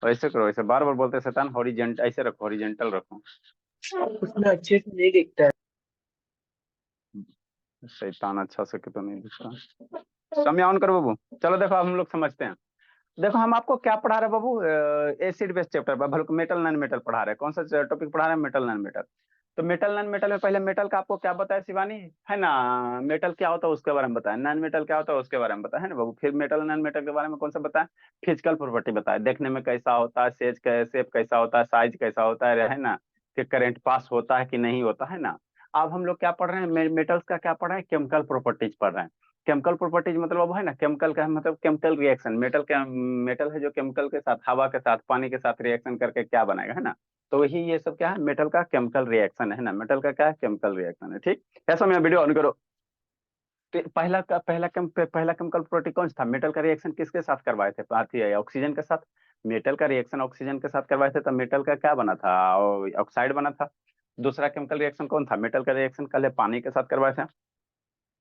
ऐसे करो, ऐसे बार बार बोलते शैतान, हॉरिजेंटल ऐसे रखो, हॉरिजेंटल रखो। उसमें अच्छे से नहीं दिखता है। शैतान अच्छा से तो नहीं दिख रहा। समय ऑन करो बाबू। चलो देखो, अब हम लोग समझते हैं। देखो हम आपको क्या पढ़ा रहे हैं बाबू, एसिड बेस चैप्टर पर, बल्कि मेटल नॉन मेटल पढ़ा रहे हैं। कौन सा टॉपिक पढ़ा रहे हैं? Metal non metal. तो मेटल नॉन मेटल में पहले मेटल का आपको क्या बताया शिवानी, है ना? मेटल क्या होता है उसके बारे में बताया, नॉन मेटल क्या होता है उसके बारे में बताया, है ना बाबू? फिर मेटल नॉन मेटल के बारे में कौन सा बताया? फिजिकल प्रॉपर्टी बताया, देखने में कैसा होता है, शेप कैसा होता है, साइज कैसा होता है ना? कि करंट पास होता है कि नहीं होता है ना? अब हम लोग क्या पढ़ रहे हैं, मेटल्स का क्या पढ़ रहे हैं? केमिकल प्रॉपर्टीज पढ़ रहे हैं। केमिकल प्रॉपर्टीज मतलब है ना, केमिकल का मतलब केमिकल रिएक्शन, मेटल क्या मेटल है जो केमिकल के साथ, हवा के साथ, पानी के साथ रिएक्शन करके क्या बनाएगा, है ना? तो वही ये सब क्या है, मेटल का केमिकल रिएक्शन है ना, मेटल का क्या है, केमिकल रिएक्शन है। ठीक है, समय वीडियो ऑन करो। तो पहला केमिकल प्रॉपर्टी कौन सा था? मेटल का रिएक्शन किसके साथ करवाए थे? ऑक्सीजन के साथ। मेटल का रिएक्शन ऑक्सीजन के साथ करवाए थे, तो मेटल का क्या बना था? ऑक्साइड बना था। दूसरा केमिकल रिएक्शन कौन था? मेटल का रिएक्शन कल पानी के साथ करवाए थे।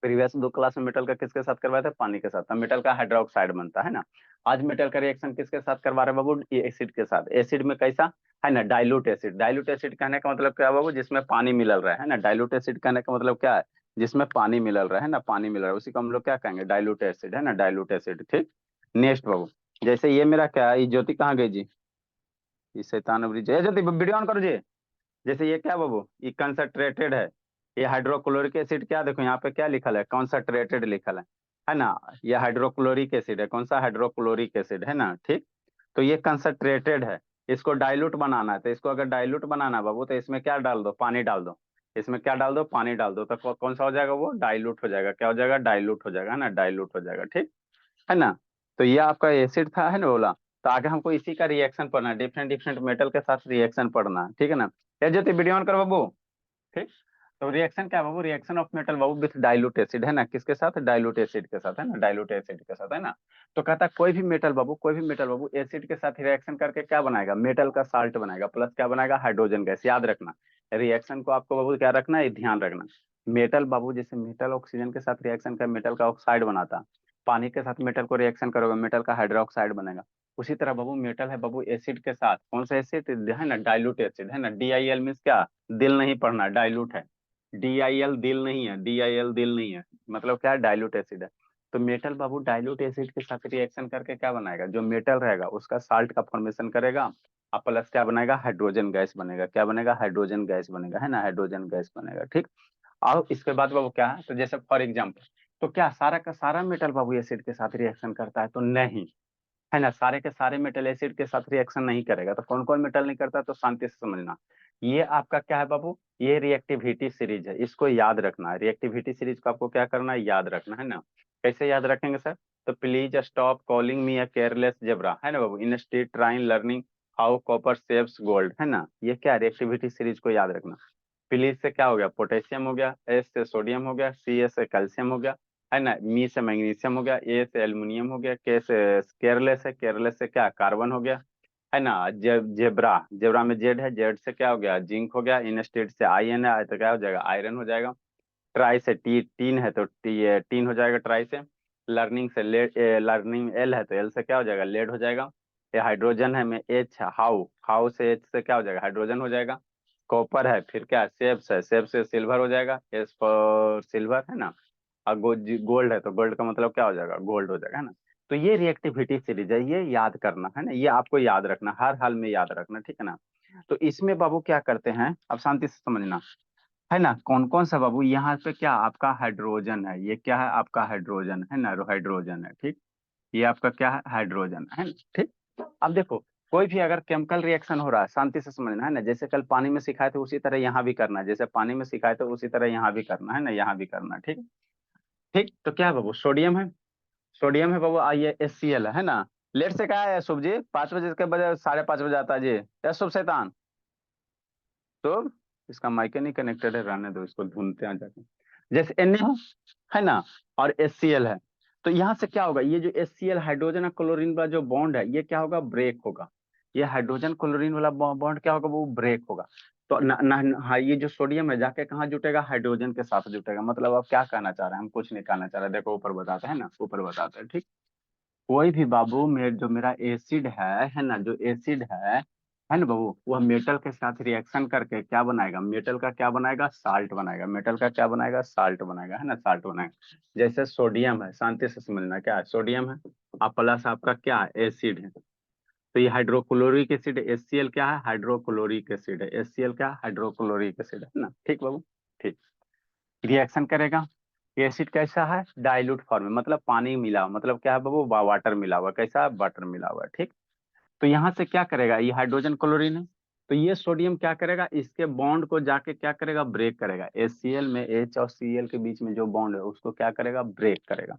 प्रीवियस 2 क्लास में मेटल का किसके साथ करवाया था? पानी के साथ। तो मेटल का हाइड्रोक्साइड बनता है ना। आज मेटल का रिएक्शन किसके साथ करवा रहे हैं बाबू? एसिड के साथ। एसिड में कैसा है ना, डाइल्यूट एसिड। डाइल्यूट एसिड कहने का मतलब क्या है बाबू? जिसमें पानी मिलल रहा है ना। डाइल्यूट एसिड कहने का मतलब क्या है? जिसमें पानी मिलल रहा है ना, पानी मिल रहा है, उसी को हम लोग क्या कहेंगे? डाइल्यूट एसिड, है ना, डाइल्यूट एसिड। ठीक। नेक्स्ट बाबू, जैसे ये मेरा क्या है, ये ज्योति कहाँ गई जी? ये शैतान अबरी जी, ज्योति वीडियो ऑन करो जी। जैसे ये क्या बाबू, ये कंसंट्रेटेड है। ये हाइड्रोक्लोरिक एसिड, क्या देखो यहाँ पे क्या लिखल है? कंसंट्रेटेड लिखल है ना? ये हाइड्रोक्लोरिक एसिड है। कौन सा? हाइड्रोक्लोरिक एसिड, है ना? ठीक। तो ये कंसंट्रेटेड है। इसको डाइल्यूट बनाना है, तो इसको अगर डाइल्यूट बनाना है बाबू, तो इसमें क्या डाल दो? पानी डाल दो। इसमें क्या डाल दो? पानी डाल दो। तो कौन सा हो जाएगा वो? डाइल्यूट हो जाएगा। क्या हो जाएगा? डाइल्यूट हो जाएगा, है ना? डाइल्यूट हो जाएगा। ठीक है ना? तो ये आपका एसिड था, है ना, बोला। तो आगे हमको इसी का रिएक्शन पढ़ना है, डिफरेंट डिफरेंट मेटल के साथ रिएक्शन पढ़ना है। ठीक है ना? ये जो वीडियो ऑन कर बाबू। ठीक। तो रिएक्शन क्या है बाबू? रिएक्शन ऑफ मेटल बाबू विथ डाइल्यूट एसिड, है ना? किसके साथ? डाइल्यूट एसिड के साथ, है ना? डाइल्यूट एसिड के साथ, है ना? तो कहता है कोई भी मेटल बाबू, कोई भी मेटल बाबू एसिड के साथ रिएक्शन करके क्या बनाएगा? मेटल का साल्ट बनाएगा, प्लस क्या बनाएगा? Hydrogen gas. याद रखना, रिएक्शन को आपको बाबू क्या रखना है, ध्यान रखना। मेटल बाबू, जैसे मेटल ऑक्सीजन के साथ रिएक्शन कर मेटल का ऑक्साइड बनाता, पानी के साथ मेटल को रिएक्शन करोगे, मेटल का हाइड्रोक्साइड बनेगा। उसी तरह बाबू मेटल है बाबू एसिड के साथ, कौन सा एसिड है ना? डाइल्यूट एसिड, है ना? DIL मीन्स क्या? दिल नहीं पढ़ना, डाइल्यूट है। DIL दिल नहीं है, DIL दिल नहीं है। मतलब क्या है? डाइल्यूट एसिड है। तो मेटल बाबू डाइल्यूट एसिड के साथ रिएक्शन करके क्या बनाएगा? जो मेटल रहेगा उसका साल्ट का फॉर्मेशन करेगा, और प्लस क्या बनेगा? हाइड्रोजन गैस बनेगा। क्या बनेगा? हाइड्रोजन गैस बनेगा, है ना? हाइड्रोजन गैस बनेगा। ठीक। और इसके बाद बाबू क्या है, तो जैसे फॉर एग्जाम्पल, तो क्या सारा का सारा मेटल बाबू एसिड के साथ रिएक्शन करता है? तो नहीं, है ना? सारे के सारे मेटल एसिड के साथ रिएक्शन नहीं करेगा। तो कौन कौन मेटल नहीं करता? तो शांति से समझना। ये आपका क्या है बाबू? ये रिएक्टिविटी सीरीज है, इसको याद रखना है। रिएक्टिविटी सीरीज को आपको क्या करना है? याद रखना, है ना? कैसे याद रखेंगे सर? तो please stop calling me a careless zebra, है ना बाबू, instead trying learning how copper saves gold, है ना? ये क्या रिएक्टिविटी सीरीज को याद रखना। प्लीज से क्या हो गया? पोटेशियम हो गया, एस से सोडियम हो गया, सी से कैल्शियम हो गया, है ना? मी से मैग्नीशियम हो गया, ए से एल्युमिनियम हो गया, के से केयरलेस है, केयरलेस से क्या? कार्बन हो गया, है ना? जेब्रा, जेब्रा में जेड है, जेड से क्या हो गया? जिंक हो गया, इनस्टेड से आयन है, तो क्या हो जाएगा? आयरन हो जाएगा। ट्राई से टीन है, तो टीन हो जाएगा ट्राई से। लर्निंग से लेड, लर्निंग एल है, तो एल से क्या हो जाएगा? लेड हो जाएगा। ये हाइड्रोजन है में एच है, हाउ, हाउ से एच से क्या हो जाएगा? हाइड्रोजन हो जाएगा। कॉपर है, फिर क्या? सेब्स है, सेब से सिल्वर हो जाएगा, एस फॉर सिल्वर, है ना? और गोल्ड है, तो गोल्ड का मतलब क्या हो जाएगा? गोल्ड हो जाएगा, है ना? तो ये रिएक्टिविटी सीरीज है, ये याद करना, है ना? ये आपको याद रखना, हर हाल में याद रखना। ठीक है ना? तो इसमें बाबू क्या करते हैं, अब शांति से समझना, है ना? कौन कौन सा बाबू यहाँ पे क्या आपका हाइड्रोजन है, ये क्या है आपका? हाइड्रोजन, है ना? हाइड्रोजन है। ठीक। ये आपका क्या है? हाइड्रोजन है ना? ठीक। अब देखो, कोई भी अगर केमिकल रिएक्शन हो रहा है, शांति से समझना, है ना? जैसे कल पानी में सिखाए थे उसी तरह यहाँ भी करना है, जैसे पानी में सिखाए थे उसी तरह यहाँ भी करना है ना, यहाँ भी करना है। ठीक। ठीक। तो क्या है बाबू? सोडियम है, सोडियम है बाबू, आइए HCl है ना? लेट से क्या है शुभ जी? 5 बजे के बजाय 5:30 बजे आता है जी, या शुभ शैतान? तो इसका माइक नहीं कनेक्टेड है, रहने दो, इसको ढूंढते हैं जाके। जैसे Na है ना, और HCl है, तो यहाँ से क्या होगा? ये जो HCl हाइड्रोजन और क्लोरीन वाला जो बॉन्ड है, ये क्या होगा? ब्रेक होगा। ये हाइड्रोजन क्लोरीन वाला बॉन्ड क्या होगा? वो ब्रेक होगा। तो हाँ, ये जो सोडियम है जाके कहाँ जुटेगा? हाइड्रोजन के साथ जुटेगा। मतलब आप क्या कहना चाह रहे हैं? हम कुछ नहीं कहना चाह रहे, देखो ऊपर बताते हैं ना, ऊपर बताते हैं। ठीक। कोई भी बाबू जो मेरा एसिड है ना, जो एसिड है ना बाबू, वह मेटल के साथ रिएक्शन करके क्या बनाएगा, मेटल का क्या बनाएगा, साल्ट बनाएगा, मेटल का क्या बनाएगा, साल्ट बनाएगा, है ना, साल्ट बनाएगा। जैसे सोडियम है, शांति से समझना, क्या है, सोडियम है, आप प्लस आपका क्या है, एसिड है, तो ये हाइड्रोक्लोरिक एसिड, HCl क्या है, हाइड्रोक्लोरिक एसिड है, HCl क्या है, हाइड्रोक्लोरिक एसिड है ना, ठीक बाबू, ठीक। रिएक्शन करेगा, एसिड कैसा है, डाइल्यूट फॉर्म में, मतलब पानी मिला हुआ, मतलब क्या है बाबू, वाटर मिला हुआ, कैसा है, वाटर मिला हुआ है, ठीक। तो यहाँ से क्या करेगा, ये हाइड्रोजन क्लोरीन है, तो ये सोडियम क्या करेगा, इसके बॉन्ड को जाके क्या करेगा, ब्रेक करेगा, HCl में H और Cl के बीच में जो बॉन्ड है उसको क्या करेगा, ब्रेक करेगा।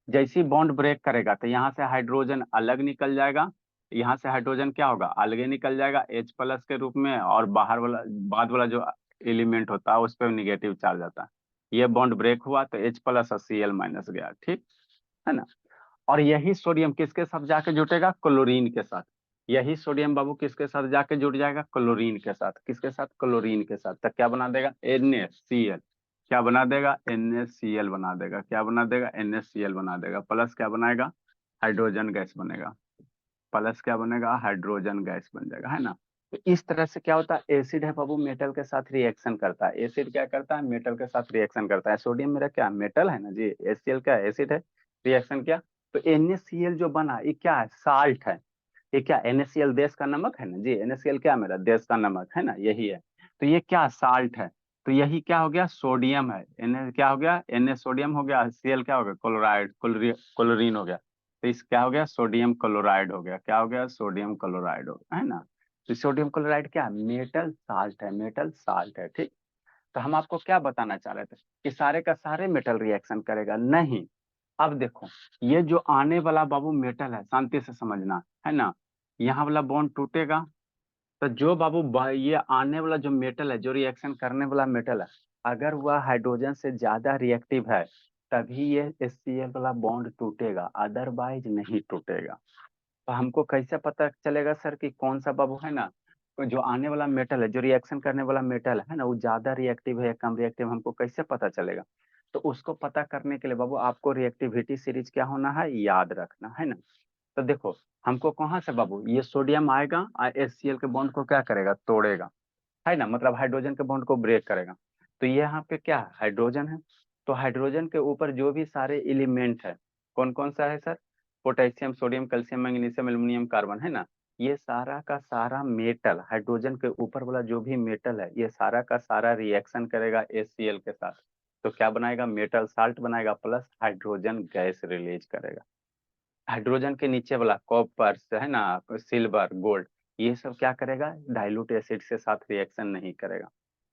जैसे ही बॉन्ड ब्रेक करेगा तो यहाँ से हाइड्रोजन अलग निकल जाएगा, यहाँ से हाइड्रोजन क्या होगा, अलगे निकल जाएगा H+ के रूप में, और बाहर वाला बाद वाला जो एलिमेंट होता है उस पर निगेटिव चार्ज आता है। ये बॉन्ड ब्रेक हुआ तो H+ और Cl- गया, ठीक है ना। और यही सोडियम किसके साथ जाके जुटेगा, क्लोरीन के साथ। यही सोडियम बाबू किसके साथ जाके जुट जाएगा, क्लोरीन के साथ, किसके साथ, क्लोरीन के साथ, तो क्या बना देगा, NaCl, क्या बना देगा, NaCl बना देगा, क्या बना देगा, NaCl बना देगा, प्लस क्या बनाएगा, हाइड्रोजन गैस बनेगा, प्लस क्या बनेगा, हाइड्रोजन गैस बन जाएगा, है ना। तो इस तरह से क्या होता है, एसिड है बाबू, मेटल के साथ रिएक्शन करता है, एसिड क्या करता है, मेटल के साथ रिएक्शन करता है। सोडियम मेरा क्या मेटल है ना जी, HCl क्या है, एसिड है, रिएक्शन क्या, तो NaCl जो बना ये क्या है, साल्ट है। ये क्या, NaCl देश का नमक है ना जी, NaCl क्या मेरा देश का नमक है ना, यही है। तो ये क्या साल्ट है, तो यही क्या हो गया, सोडियम है, क्या हो गया, Na सोडियम हो गया, Cl क्या हो गया, क्लोराइड, क्लोरीन हो गया, तो इस क्या हो गया, सोडियम क्लोराइड हो गया, क्या हो गया, सोडियम क्लोराइड हो गया, है ना। तो सोडियम क्लोराइड क्या है, मेटल साल्ट है, मेटल साल्ट है, ठीक। तो हम आपको क्या बताना चाह रहे थे कि सारे का सारे मेटल रिएक्शन करेगा, नहीं। अब देखो, ये जो आने वाला बाबू मेटल है, शांति से समझना, है ना, यहाँ वाला बॉन्ड टूटेगा, तो जो बाबू ये आने वाला जो मेटल है, जो रिएक्शन करने वाला मेटल है, अगर वह हाइड्रोजन से ज्यादा रिएक्टिव है तभी ये HCl वाला बॉन्ड टूटेगा, अदरवाइज नहीं टूटेगा। तो हमको कैसे पता चलेगा सर कि कौन सा बाबू है ना, तो जो आने वाला मेटल है, जो रिएक्शन करने वाला मेटल है ना, वो ज्यादा रिएक्टिव है या कम रिएक्टिव, हमको कैसे पता चलेगा। तो उसको पता करने के लिए बाबू आपको रिएक्टिविटी सीरीज क्या होना है, याद रखना है ना। तो देखो, हमको कहाँ से बाबू, ये सोडियम आएगा और HCl के बॉन्ड को क्या करेगा, तोड़ेगा, है ना, मतलब हाइड्रोजन के बॉन्ड को ब्रेक करेगा। तो ये यहाँ पे क्या है, हाइड्रोजन है। तो हाइड्रोजन के ऊपर जो भी सारे एलिमेंट है, कौन कौन सा है sir, potassium, sodium, calcium, magnesium, aluminium, carbon, है ना। ये सारा का सारा मेटल, हाइड्रोजन के ऊपर वाला जो भी मेटल है, ये सारा का सारा रिएक्शन करेगा HCl के साथ, तो क्या बनाएगा, मेटल साल्ट बनाएगा, प्लस हाइड्रोजन गैस रिलीज करेगा। हाइड्रोजन के नीचे वाला कॉपर है ना, सिल्वर, गोल्ड, ये सब क्या करेगा, डाइल्यूट एसिड के साथ रिएक्शन नहीं करेगा।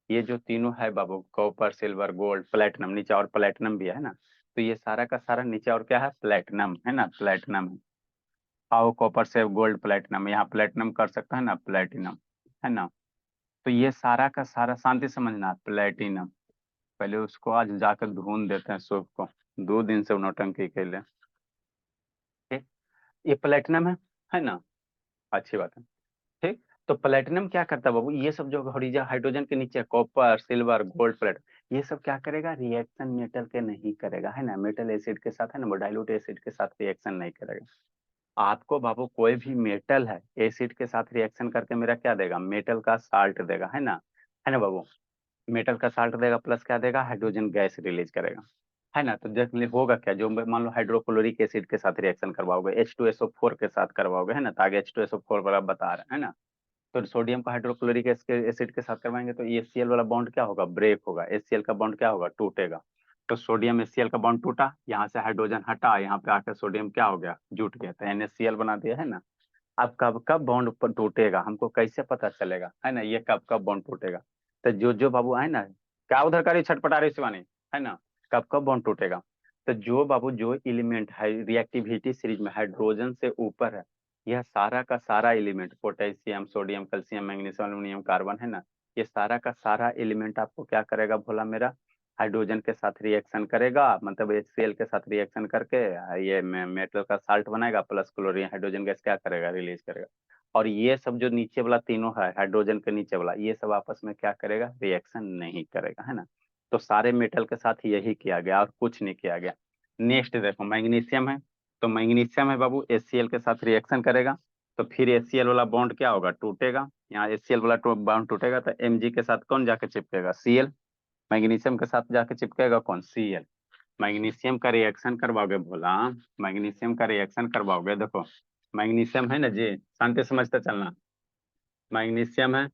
ये जो तीनों है बाबू, कॉपर, सिल्वर, गोल्ड, प्लेटिनम, नीचे और प्लेटिनम भी है ना, तो ये सारा का सारा नीचे और क्या है, प्लेटिनम, है ना, प्लेटिनम है। आओ कॉपर से गोल्ड, प्लेटिनम, यहाँ प्लेटिनम कर सकता है ना, प्लेटिनम, है ना। तो ये सारा का सारा, शांति समझना, प्लेटिनम, पहले उसको आज जाकर ढूंढ देते हैं सूप को, 2 दिन से नौटंकी के लिए, ठीक। ये प्लेटिनम है ना, अच्छी बात है, ठीक। तो प्लेटिनम क्या करता है बाबू, ये सब जो हाइड्रोजन के नीचे कॉपर, सिल्वर, गोल्ड, प्लेट, ये सब क्या करेगा, रिएक्शन मेटल के नहीं करेगा, है ना, मेटल एसिड के साथ है ना, वो डाइल्यूट एसिड के साथ रिएक्शन नहीं करेगा। आपको बाबू कोई भी मेटल है, एसिड के साथ रिएक्शन करके मेरा क्या देगा, मेटल का साल्ट देगा, है ना बाबू, मेटल का साल्ट देगा, प्लस क्या देगा, हाइड्रोजन गैस रिलीज करेगा, है ना। तो जब होगा क्या, जो मान लो हाइड्रोक्लोरिक एसिड के साथ रिएक्शन करवाओगे, H2SO4 के साथ करवाओगे, है ना, तो आगे H2SO4 वाला बता रहे हैं ना। तो सोडियम का हाइड्रोक्लोरिक एसिड के साथ करवाएंगे तो ये HCl वाला बॉन्ड क्या होगा, ब्रेक होगा, HCl का बॉन्ड क्या होगा, टूटेगा। तो सोडियम HCl का बॉन्ड टूटा, यहाँ से हाइड्रोजन हटा, यहाँ पे आकर सोडियम क्या हो गया, जुट गया, तो NaCl बना दिया, है ना। अब कब कब बॉन्ड टूटेगा हमको कैसे पता चलेगा, है ना, ये कब कब बॉन्ड टूटेगा। तो जो जो बाबू है ना, क्या उधर करी छटपटा रही शिवानी, है ना, कब कब बॉन्ड टूटेगा। तो जो बाबू जो एलिमेंट है रिएक्टिविटी सीरीज में हाइड्रोजन से ऊपर है, यह सारा का सारा element, potassium, sodium, calcium, magnesium, aluminium, carbon, है ना, ये सारा का सारा एलिमेंट आपको क्या करेगा भोला मेरा, हाइड्रोजन के साथ रिएक्शन करेगा, मतलब HCl के साथ रिएक्शन करके ये मेटल का साल्ट बनाएगा, प्लस क्लोरीन हाइड्रोजन गैस क्या करेगा, रिलीज करेगा। और ये सब जो नीचे वाला तीनों है, हाइड्रोजन के नीचे वाला, ये सब आपस में क्या करेगा, रिएक्शन नहीं करेगा, है ना। तो सारे मेटल के साथ यही किया गया और कुछ नहीं किया गया। नेक्स्ट देखो, मैग्नीशियम है, तो मैग्नीशियम है बाबू, HCl के साथ रिएक्शन करेगा तो फिर HCl वाला बॉन्ड क्या होगा, टूटेगा। यहाँ HCl वाला बॉन्ड टूटेगा तो Mg के साथ कौन जाके चिपकेगा, Cl। मैग्नीशियम के साथ जाके चिपकेगा कौन, Cl। मैग्नीशियम का रिएक्शन करवाओगे भोला, मैग्नीशियम का रिएक्शन करवाओगे, देखो मैग्नीशियम है ना जी, शांति समझते चलना। मैग्नीशियम है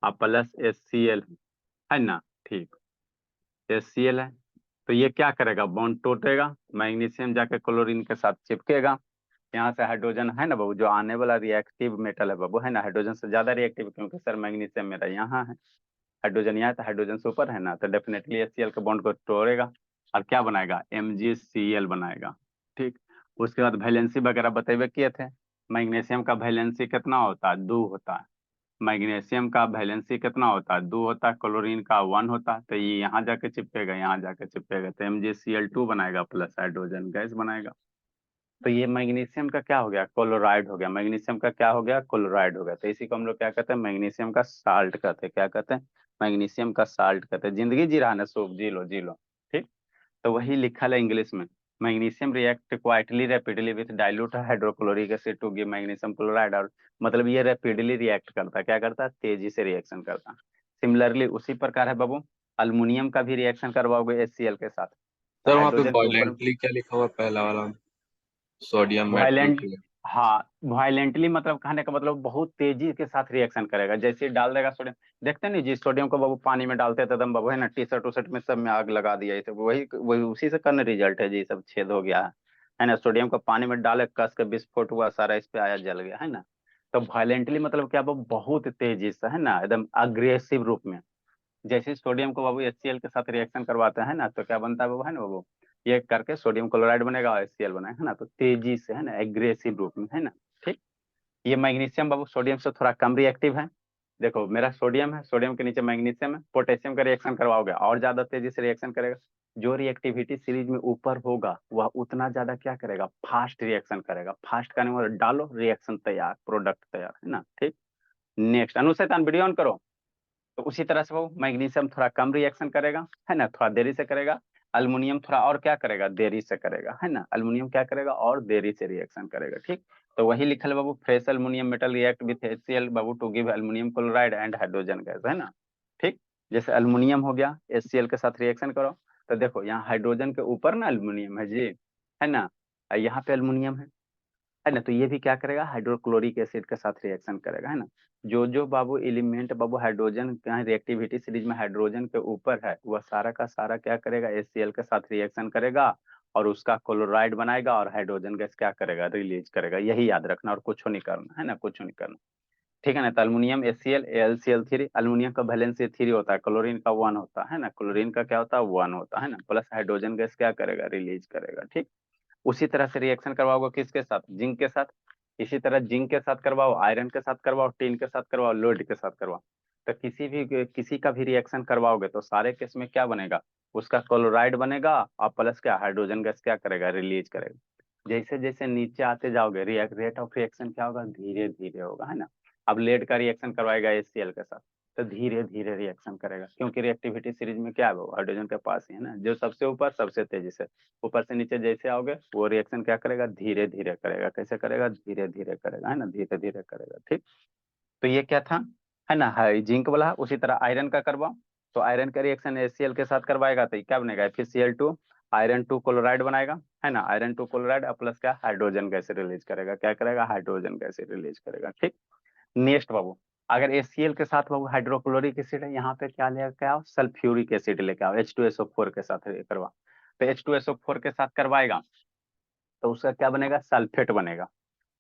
और प्लस HCl है ना, ठीक। HCl है तो ये क्या करेगा, बॉन्ड टूटेगा, मैग्नीशियम जाके क्लोरीन के साथ चिपकेगा। यहाँ से हाइड्रोजन है ना बाबू, जो आने वाला रिएक्टिव मेटल है बाबू, है ना, हाइड्रोजन से ज्यादा रिएक्टिव, क्योंकि सर मैग्नीशियम मेरा यहाँ है, हाइड्रोजन यहाँ है तो हाइड्रोजन से ऊपर है ना, तो डेफिनेटली HCl के बॉन्ड को तोड़ेगा और क्या बनाएगा, MgCl बनाएगा, ठीक। उसके बाद वैलेंसी वगैरह बतेबे किए थे। मैग्नीशियम का वैलेंसी कितना होता है, 2 होता है। मैग्नीशियम का वैलेंसी कितना होता है, 2 होता है। क्लोरीन का 1 होता है, तो ये यहाँ जाके चिपकेगा, यहाँ जाके चिपकेगा, तो MgCl2 बनाएगा प्लस हाइड्रोजन गैस बनाएगा। तो ये मैग्नीशियम का क्या हो गया, क्लोराइड हो गया। मैग्नीशियम का क्या हो गया, क्लोराइड हो गया। तो इसी को हम लोग क्या कहते हैं, मैग्नीशियम का साल्ट कहते हैं। क्या कहते हैं, मैग्नीशियम का साल्ट कहते हैं। जिंदगी जी रहा ना, सूप जी लो जी लो, ठीक। तो वही लिखा है इंग्लिश में, magnesium react quietly rapidly with dilute hydrochloric acid to give magnesium chloride. और मतलब ये रैपिडली रिएक्ट करता है, क्या करता है, तेजी से रिएक्शन करता है। सिमिलरली उसी प्रकार है बाबू, अल्युमिनियम का भी रिएक्शन करवाओगे HCl के साथ, तो सर वहाँ पे हाइड्रोजन के ऊपर वायलेंटली क्या लिखा हुआ है, पहला वाला, सोडियम मेटल वायलेंट, के। हाँ वायलेंटली मतलब कहने का मतलब बहुत तेजी के साथ रिएक्शन करेगा। जैसे ही डाल देगा सोडियम, देखते नहीं जी, सोडियम को बाबू पानी में डालते थे एकदम बाबू, है ना, टी-शर्ट उशर्ट में सब में आग लगा दिया, ये सब वही वही उसी से करने रिजल्ट है जी, सब छेद हो गया है ना। सोडियम को पानी में डाले, कस के विस्फोट हुआ, सारा इस पे आया, जल गया, है ना। तो वायलेंटली मतलब क्या, वो बहुत तेजी से, है ना, एकदम अग्रेसिव रूप में। जैसे सोडियम को बाबू HCl के साथ रिएक्शन करवाते हैं ना, तो क्या बनता है बाबू, है ना बाबू, ये करके सोडियम क्लोराइड बनेगा और HCl बनाएगा, है ना। तो तेजी से, है ना, एग्रेसिव रूप में, है ना, ठीक। ये मैग्नीशियम बाबू सोडियम से थोड़ा कम रिएक्टिव है। देखो मेरा सोडियम है, सोडियम के नीचे मैग्नीशियम है, पोटेशियम का रिएक्शन करवाओगे और ज्यादा तेजी से रिएक्शन करेगा। जो रिएक्टिविटी सीरीज में ऊपर होगा वह उतना ज्यादा क्या करेगा, फास्ट रिएक्शन करेगा। फास्ट करने में डालो, रिएक्शन तैयार, प्रोडक्ट तैयार, है ना, ठीक। नेक्स्ट, अनुशैतान वीडियो ऑन करो। तो उसी तरह से वो मैग्नीशियम थोड़ा कम रिएक्शन करेगा, है ना, थोड़ा देरी से करेगा। अल्युमिनियम थोड़ा और क्या करेगा, देरी से करेगा, है ना। अल्युमिनियम क्या करेगा, और देरी से रिएक्शन करेगा, ठीक। तो वही लिखल बाबू, fresh aluminium metal react with HCl बाबू to give aluminium chloride and hydrogen gas, है ना, ठीक। जैसे अल्युमिनियम हो गया, HCl के साथ रिएक्शन करो, तो देखो यहाँ हाइड्रोजन के ऊपर ना अल्युमिनियम है जी, है ना, और यहाँ पे अल्युमिनियम है ना। तो ये भी क्या करेगा, हाइड्रोक्लोरिक एसिड के साथ रिएक्शन करेगा, है ना। जो जो बाबू एलिमेंट बाबू हाइड्रोजन का रिएक्टिविटी सीरीज में हाइड्रोजन के ऊपर है, वह सारा का सारा क्या करेगा, HCl के साथ रिएक्शन करेगा और उसका क्लोराइड बनाएगा और हाइड्रोजन गैस क्या करेगा, रिलीज करेगा। यही याद रखना और कुछ नहीं करना, है ना, कुछ नहीं करना, ठीक है ना। तो अल्युमिनियम HCl AlCl3, अल्युमिनियम का वैलेंसी 3 होता है, क्लोरीन का 1 होता है ना, क्लोरीन का क्या होता है, 1 होता है ना, प्लस हाइड्रोजन गैस क्या करेगा, रिलीज करेगा, ठीक। उसी तरह से रिएक्शन करवाओगे किसके साथ, जिंक के साथ। इसी तरह जिंक के साथ करवाओ, आयरन के साथ करवाओ, टिन के साथ करवाओ, लोड के साथ करवाओ। तो किसी का भी रिएक्शन करवाओगे तो सारे केस में क्या बनेगा, उसका क्लोराइड बनेगा और प्लस क्या, हाइड्रोजन गैस क्या करेगा, रिलीज करेगा। जैसे जैसे नीचे आते जाओगे रेट ऑफ रिएक्शन क्या होगा, धीरे धीरे होगा, है ना। अब लेड का रिएक्शन करवाएगा HCl के साथ, तो धीरे धीरे रिएक्शन करेगा, क्योंकि रिएक्टिविटी सीरीज में क्या है, वो हाइड्रोजन के पास ही है ना, जो सबसे ऊपर सबसे तेजी से। ऊपर से नीचे जैसे आओगे वो रिएक्शन क्या करेगा, धीरे धीरे करेगा। कैसे करेगा, धीरे धीरे करेगा, है ना, धीरे धीरे करेगा, ठीक। तो ये क्या था, है ना, हाई जिंक वाला। उसी तरह आयरन का करवाओ, तो आयरन का रिएक्शन HCl के साथ करवाएगा तो ये क्या बनेगा, FeCl2, आयरन 2 क्लोराइड बनाएगा, है ना, आयरन 2 क्लोराइड प्लस क्या, हाइड्रोजन गैस रिलीज करेगा। क्या करेगा, हाइड्रोजन गैस रिलीज करेगा, ठीक। नेक्स्ट बाबू, अगर HCl के साथ बाबू हाइड्रोक्लोरिक एसिड है, यहाँ पे क्या लेके आओ, सल्फ्यूरिक एसिड लेके आओ, H2SO4 के साथ करवा। तो H2SO4 के साथ करवाएगा तो उसका क्या बनेगा, सल्फेट बनेगा।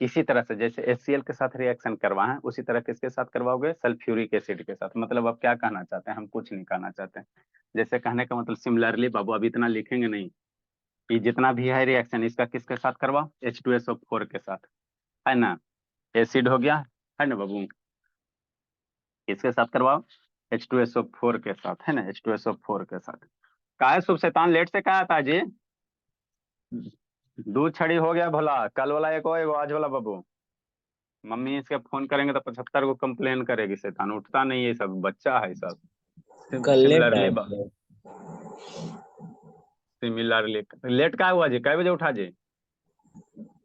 इसी तरह से जैसे HCl के साथ रिएक्शन करवाए उसी तरह किसके साथ करवाओगे, सल्फ्यूरिक एसिड के साथ। मतलब अब क्या कहना चाहते हैं, हम कुछ नहीं कहना चाहते हैं। जैसे कहने का मतलब सिमिलरली बाबू, अब इतना लिखेंगे नहीं, कि जितना भी है रिएक्शन इसका किसके साथ करवाओ, H2SO4 के साथ, है ना। एसिड हो गया, है ना बाबू, किसके साथ करवाओ, H2SO4 के साथ, है ना, H2SO4 के साथ। का है शुभ शैतान, लेट से कहा था जी, दूध छड़ी हो गया भला, कल वाला एक हो, एगो आज वाला बाबू। मम्मी इसके फोन करेंगे तो 75 को कंप्लेन करेगी, शैतान उठता नहीं है, सब बच्चा है सब। कल सिमिलरली सिमिलरली लेट का हुआ जी, कै बजे उठा जी,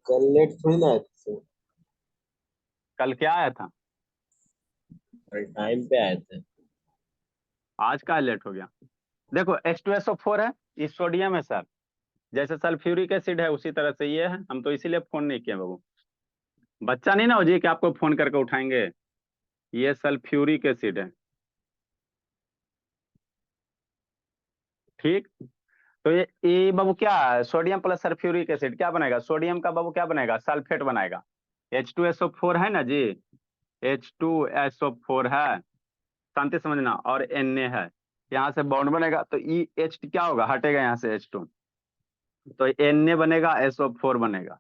कल लेट थोड़ी ना आए थे, कल क्या आया था? कल टाइम पे आए थे। आज का लेट हो गया। देखो H2SO4 है, ये सोडियम है सर। जैसे सल्फ्यूरिक एसिड है उसी तरह से ये है। हम तो इसीलिए फोन नहीं किए बाबू। बच्चा नहीं ना हो जी कि आपको फोन करके उठाएंगे। ये सल्फ्यूरिक एसिड है, ठीक। तो ये बाबू क्या है? सोडियम प्लस सल्फ्यूरिक एसिड क्या बनेगा? सोडियम का बाबू क्या बनेगा? सल्फेट बनेगा। H2SO4 है ना जी, H2SO4 है, शांति समझना, और Na है। यहाँ से बॉन्ड बनेगा तो H क्या होगा? हटेगा यहाँ से H2, तो Na बनेगा, SO4 बनेगा।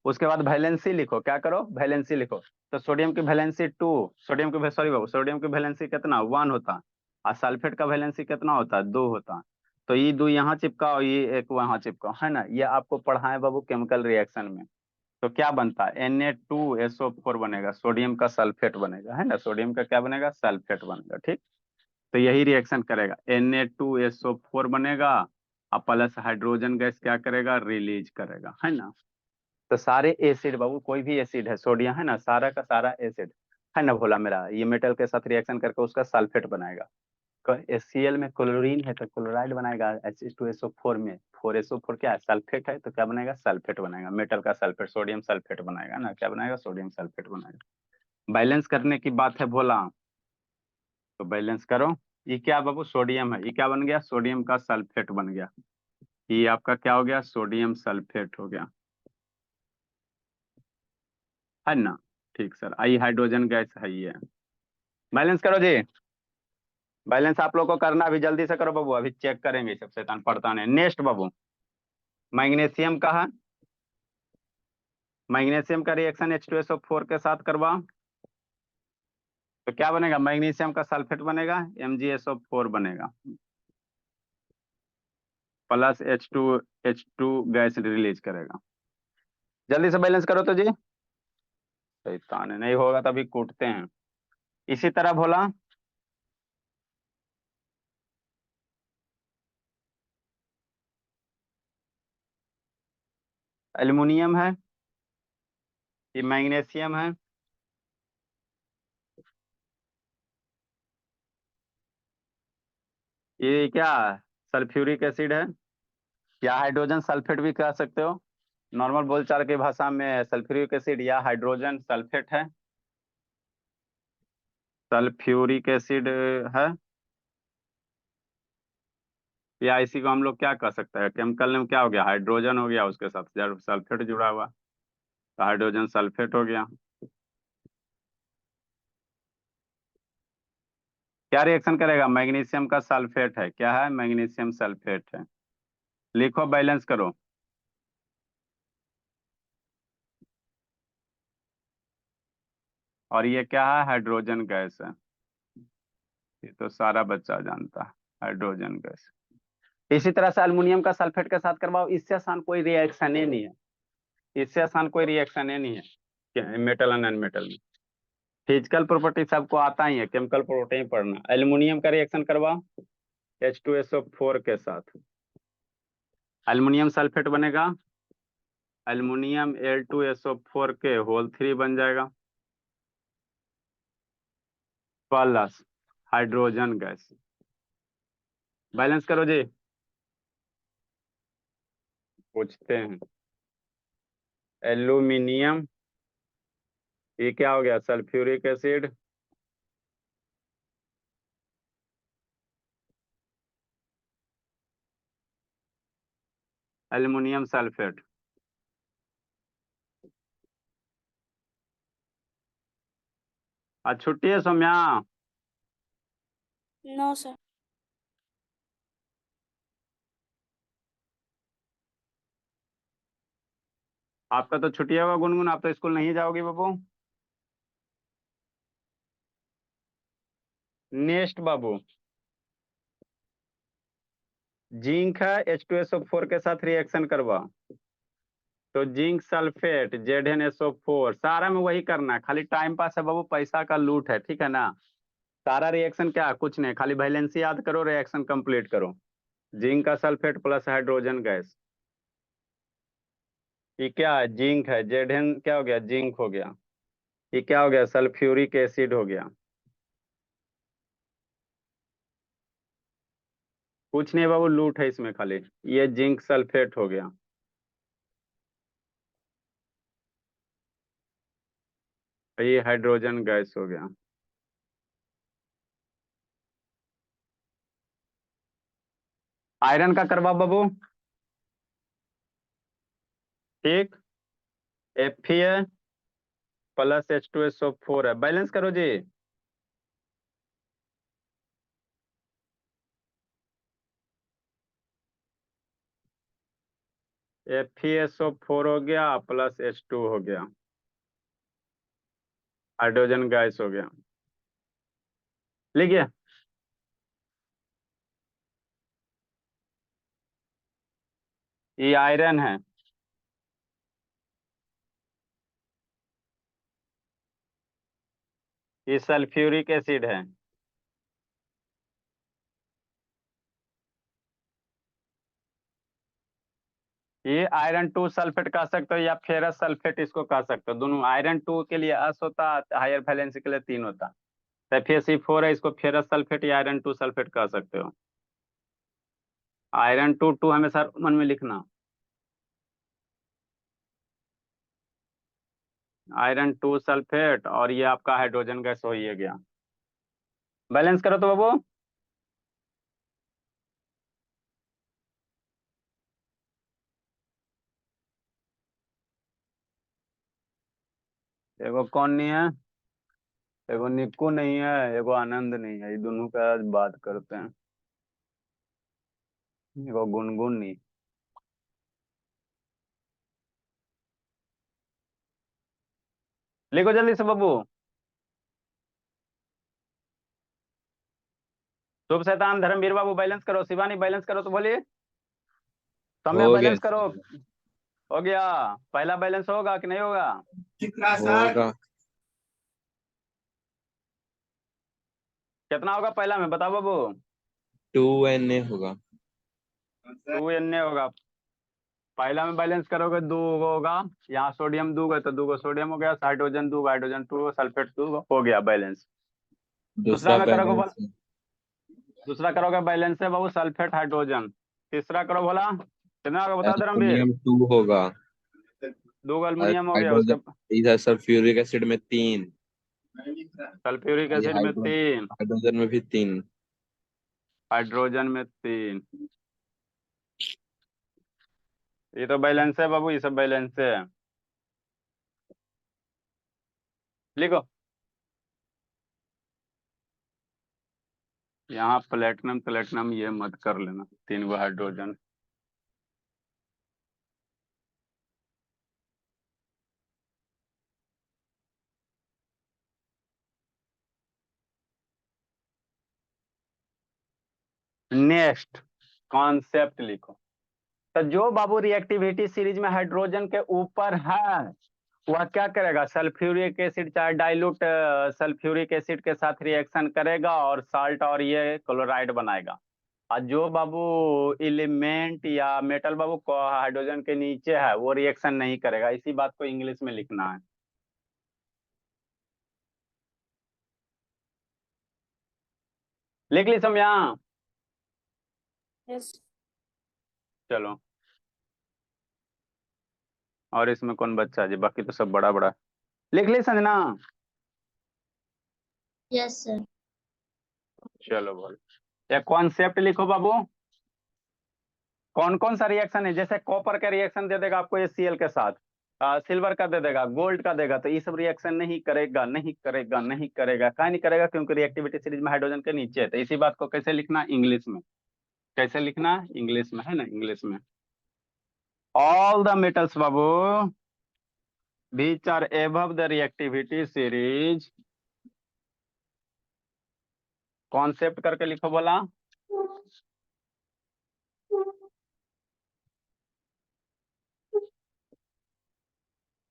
उसके बाद वैलेंसी लिखो, क्या करो? वैलेंसी लिखो। तो सोडियम की वैलेंसी 2, सोडियम की सॉरी बाबू, सोडियम की वैलेंसी कितना? 1 होता, और सल्फेट का वैलेंसी कितना होता? 2 होता। तो ये 2 यहाँ चिपकाओ, ये एक वहां चिपकाओ, है ना। ये आपको पढ़ाए बाबू केमिकल रिएक्शन में। तो क्या बनता है? Na2SO4 बनेगा, सोडियम का सल्फेट बनेगा, है ना। सोडियम का क्या बनेगा? सल्फेट बनेगा, ठीक। तो यही रिएक्शन करेगा, Na2SO4 बनेगा, और प्लस हाइड्रोजन गैस क्या करेगा? रिलीज करेगा, है ना। तो सारे एसिड बाबू, कोई भी एसिड है, सोडियम है ना, सारा का सारा एसिड है ना भोला मेरा, ये मेटल के साथ रिएक्शन करके उसका सल्फेट बनाएगा। HCl में क्लोरीन है तो क्लोराइड बनाएगा। H2SO4 में 4SO4 क्या है? सल्फेट है, तो क्या बनेगा? सल्फेट बनाएगा, मेटल का सल्फेट, सोडियम सल्फेट बनाएगा ना। क्या बनाएगा? सोडियम सल्फेट बनाएगा। बैलेंस करने की बात है भोला, तो बैलेंस करो। ये क्या बाबू? सोडियम है, ये क्या बन गया? सोडियम का सल्फेट बन गया। ये आपका क्या हो गया? सोडियम सल्फेट हो गया, है ना। ठीक सर, आई हाइड्रोजन गैस है ये। बैलेंस करो जी। बैलेंस आप लोग को करना, अभी जल्दी से करो बाबू, अभी चेक करेंगे सब, शैतान पढ़ता नहीं। नेक्स्ट बाबू, मैग्नीशियम का है। मैग्नीशियम का रिएक्शन H2SO4 के साथ करवा, तो क्या बनेगा? मैग्नीशियम का सल्फेट बनेगा, MgSO4 बनेगा, प्लस H2 गैस रिलीज करेगा। जल्दी से बैलेंस करो तो जी। शैतान है, नहीं होगा तभी कूटते हैं। इसी तरह भोला, एल्युमिनियम है, ये मैग्नीशियम है, ये क्या? सल्फ्यूरिक एसिड है, या हाइड्रोजन सल्फेट भी कह सकते हो। नॉर्मल बोलचाल की भाषा में सल्फ्यूरिक एसिड या हाइड्रोजन सल्फेट है, सल्फ्यूरिक एसिड है। या इसी को हम लोग क्या कह सकते हैं? केमिकल में क्या हो गया? हाइड्रोजन हो गया, उसके साथ जब सल्फेट जुड़ा हुआ, तो हाइड्रोजन सल्फेट हो गया। क्या रिएक्शन करेगा? मैग्नीशियम का सल्फेट है, क्या है? मैग्नीशियम सल्फेट है। लिखो, बैलेंस करो। और ये क्या है? हाइड्रोजन गैस है, ये तो सारा बच्चा जानता है, हाइड्रोजन गैस। इसी तरह से अल्युमिनियम का सल्फेट के साथ करवाओ, इससे आसान कोई रिएक्शन ही नहीं है, इससे आसान कोई रिएक्शन ही नहीं है मेटल और नॉन मेटल में। फिजिकल प्रॉपर्टी सबको आता ही है, केमिकल प्रॉपर्टी ही पढ़ना। एल्युमिनियम का रिएक्शन करवाओ H2SO4 के साथ, एल्युमिनियम सल्फेट बनेगा, एल्युमिनियम Al2SO4 के होल 3 बन जाएगा, प्लस हाइड्रोजन गैस। बैलेंस करो जी। पूछते हैं, एल्यूमिनियम, ये क्या हो गया? Sulphuric acid, aluminium sulphate. आज छुट्टी है सौम्या? No sir. आपका तो छुट्टी होगा गुनगुन, आप तो स्कूल नहीं जाओगी बाबू। नेक्स्ट बाबू, जिंक है, H2SO4 के साथ रिएक्शन करवा, तो जिंक सल्फेट ZnSO4, सारा में वही करना है, खाली टाइम पास है बाबू, पैसा का लूट है, ठीक है ना। सारा रिएक्शन क्या, कुछ नहीं, खाली वैलेंसी याद करो, रिएक्शन कंप्लीट करो। जिंक का सल्फेट प्लस हाइड्रोजन गैस, ये क्या है? जिंक है। जेडन क्या हो गया? जिंक हो गया। ये क्या हो गया? सल्फ्यूरिक एसिड हो गया। कुछ नहीं बाबू, लूट है इसमें खाली। ये जिंक सल्फेट हो गया। ये हाइड्रोजन गैस हो गया। आयरन का करवा बाबू। ठीक। Fe प्लस H2SO4 है। बैलेंस करो जी। FeSO4 हो गया प्लस H2 हो गया। हाइड्रोजन गैस हो गया। लिखिए। ये आयरन है। ये सल्फ्यूरिक एसिड है। ये आयरन 2 सल्फेट कह सकते हो या फेरस सल्फेट इसको कह सकते हो। दोनों आयरन 2 के लिए अस होता, हायर वैलेंसी के लिए 3 होता। FeSi4 है, इसको फेरस सल्फेट या आयरन 2 सल्फेट कह सकते हो। आयरन 2 हमेशा मन में लिखना। आयरन 2 सल्फेट और ये आपका हाइड्रोजन गैस हो ही गया। बैलेंस करो तो बाबू। एगो कौन नहीं है? एगो निक्कू नहीं है, एगो आनंद नहीं है। ये दोनों का आज बात करते हैं। एगो गुनगुन नहीं। लिखो जल्दी से बाबू। शुभ शैतान धर्मवीर बाबू बैलेंस करो। शिवानी बैलेंस करो तो बोलिए। सौम्या हो गया बैलेंस करो। सर। हो गया। पहला बैलेंस होगा कि नहीं होगा? होगा। कितना होगा पहला में बताओ बाबू। 2Na होगा। 2Na होगा। पहला में बैलेंस करोगे 2 होगा। यहाँ सोडियम 2 तो 2 सोडियम हो गया। हाइड्रोजन 2, हाइड्रोजन 2, सल्फेट 2 हो गया बैलेंस। दूसरा दूसरा में करोगे बोला। बैलेंस है। दूसरा करोगे बैलेंस है बाबू सल्फेट हाइड्रोजन। तीसरा करो बोला कितना होगा बता धर्मवीर। एल्युमिनियम 2 होगा। 2 अल्मीनियम हो गया हाइड्रोजन, उसके। इधर सल्फ्यूरिक एसिड में 3। सल्फ्यूरिक ये एसिड में 3। हाइड्रोजन में भी 3। हाइड्रोजन में 3। ये तो बैलेंस है बाबू, ये सब बैलेंस है। लिखो। यहाँ प्लेटिनम प्लेटिनम ये मत कर लेना। 3 गो हाइड्रोजन। नेक्स्ट कॉन्सेप्ट लिखो। तो जो बाबू रिएक्टिविटी सीरीज में हाइड्रोजन के ऊपर है वह क्या करेगा? सल्फ्यूरिक एसिड चाहे डाइल्यूट सल्फ्यूरिक एसिड के साथ रिएक्शन करेगा और साल्ट और ये क्लोराइड बनाएगा। और जो बाबू एलिमेंट या मेटल बाबू को हाइड्रोजन के नीचे है वो रिएक्शन नहीं करेगा। इसी बात को इंग्लिश में लिखना है। लिख ली समझा? यस चलो। और इसमें कौन बच्चा है जी? बाकी तो सब बड़ा बड़ा। लिख ली संजना? यस सर चलो बोल। एक कॉन्सेप्ट लिखो बाबू। कौन कौन सा रिएक्शन है? जैसे कॉपर का रिएक्शन दे देगा आपको HCl के साथ, सिल्वर का दे देगा, गोल्ड का देगा, तो ये सब रिएक्शन नहीं करेगा, नहीं करेगा, नहीं करेगा। क्या नहीं करेगा? क्योंकि रिएक्टिविटी सीरीज में हाइड्रोजन के नीचे है। तो इसी बात को कैसे लिखना इंग्लिश में? कैसे लिखना इंग्लिश में? है ना इंग्लिश में। All the metals Babu which are above the reactivity series, concept करके लिखो बोला।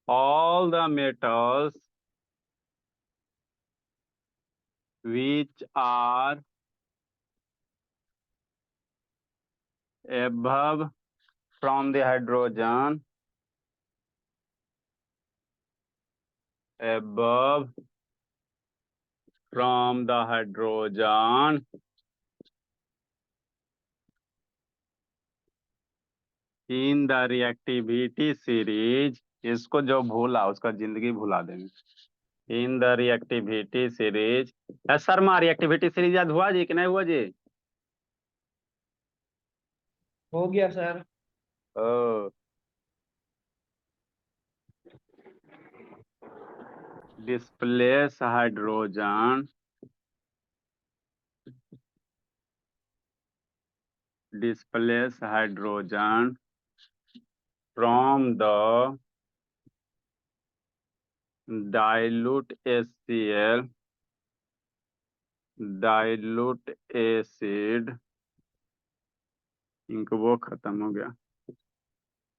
all the metals which are above from the hydrogen above from the hydrogen in the reactivity series, इसको जो भूला उसका जिंदगी भुला देंगे। In the reactivity series, Sharma reactivity series याद हुआ जी कि नहीं हुआ जी? हो गया सर। ओ, displace hydrogen from the dilute HCl, dilute acid, इनको वो खत्म हो गया।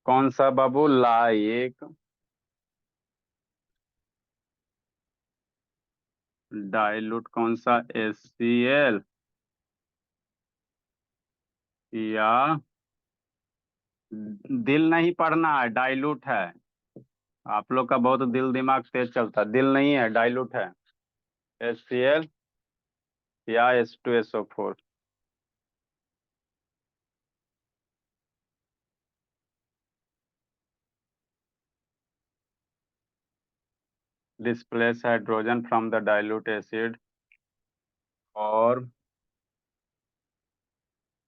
कौन सा बाबू? लाइक डाइल्यूट कौन सा? HCl या दिल नहीं पढ़ना है, डाइल्यूट है। आप लोग का बहुत दिल दिमाग तेज चलता है, दिल नहीं है, डाइल्यूट है। HCl या H2SO4। displace hydrogen from the dilute acid और